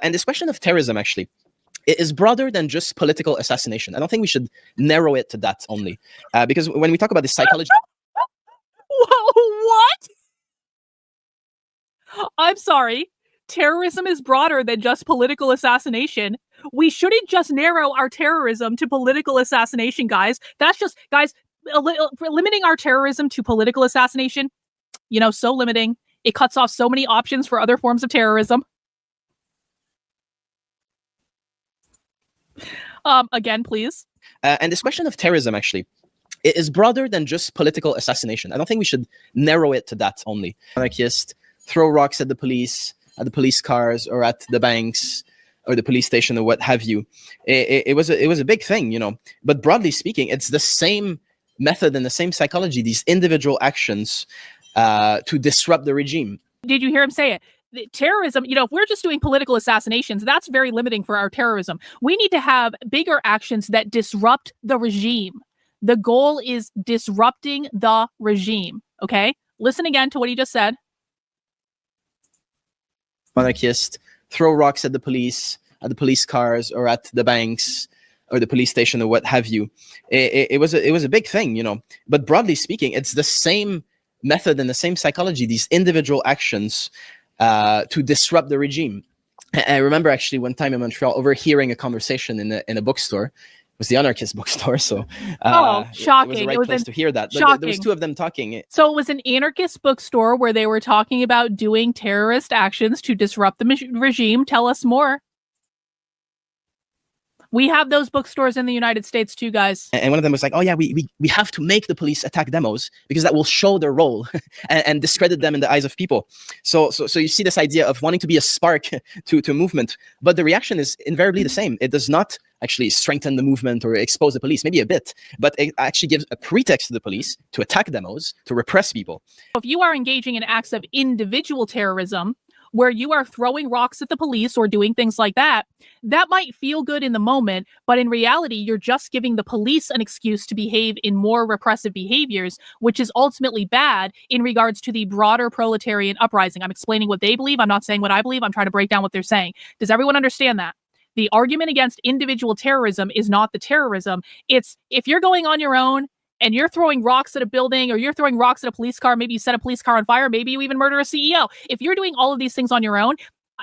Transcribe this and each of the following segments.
And this question of terrorism, actually, it is broader than just political assassination. I don't think we should narrow it to that only. Because when we talk about the psychology... What? I'm sorry. Terrorism is broader than just political assassination. We shouldn't just narrow our terrorism to political assassination, guys. That's just, guys, limiting our terrorism to political assassination, you know, so limiting. It cuts off so many options for other forms of terrorism. Again, please. And this question of terrorism, actually, it is broader than just political assassination. I don't think we should narrow it to that only. Anarchists throw rocks at the police cars, or at the banks, or the police station, or what have you. It was a big thing, you know. But broadly speaking, it's the same method and the same psychology, these individual actions to disrupt the regime. Did you hear him say it? Terrorism, you know, if we're just doing political assassinations, that's very limiting for our terrorism. We need to have bigger actions that disrupt the regime. The goal is disrupting the regime, okay? Listen again to what he just said. Anarchists throw rocks at the police cars, or at the banks, or the police station, or what have you. It was a big thing, you know. But broadly speaking, it's the same method and the same psychology, these individual actions to disrupt the regime. I remember actually one time in Montreal overhearing a conversation in a bookstore. It was the anarchist bookstore, so shocking! It was the right place to hear that. Shocking. There was two of them talking. So it was an anarchist bookstore where they were talking about doing terrorist actions to disrupt the regime. Tell us more. We have those bookstores in the United States too, guys. And one of them was like, oh yeah, we have to make the police attack demos because that will show their role and discredit them in the eyes of people. So you see this idea of wanting to be a spark to a movement, but the reaction is invariably the same. It does not actually strengthen the movement or expose the police, maybe a bit, but it actually gives a pretext to the police to attack demos, to repress people. If you are engaging in acts of individual terrorism, where you are throwing rocks at the police or doing things like that, that might feel good in the moment, but in reality, you're just giving the police an excuse to behave in more repressive behaviors, which is ultimately bad in regards to the broader proletarian uprising. I'm explaining what they believe. I'm not saying what I believe. I'm trying to break down what they're saying. Does everyone understand that? The argument against individual terrorism is not the terrorism. It's if you're going on your own and you're throwing rocks at a building, or you're throwing rocks at a police car, maybe you set a police car on fire, maybe you even murder a CEO. If you're doing all of these things on your own,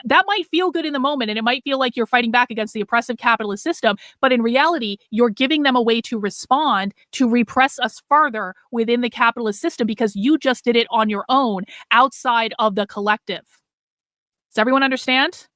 that might feel good in the moment, and it might feel like you're fighting back against the oppressive capitalist system, but in reality, you're giving them a way to respond, to repress us further within the capitalist system because you just did it on your own, outside of the collective. Does everyone understand?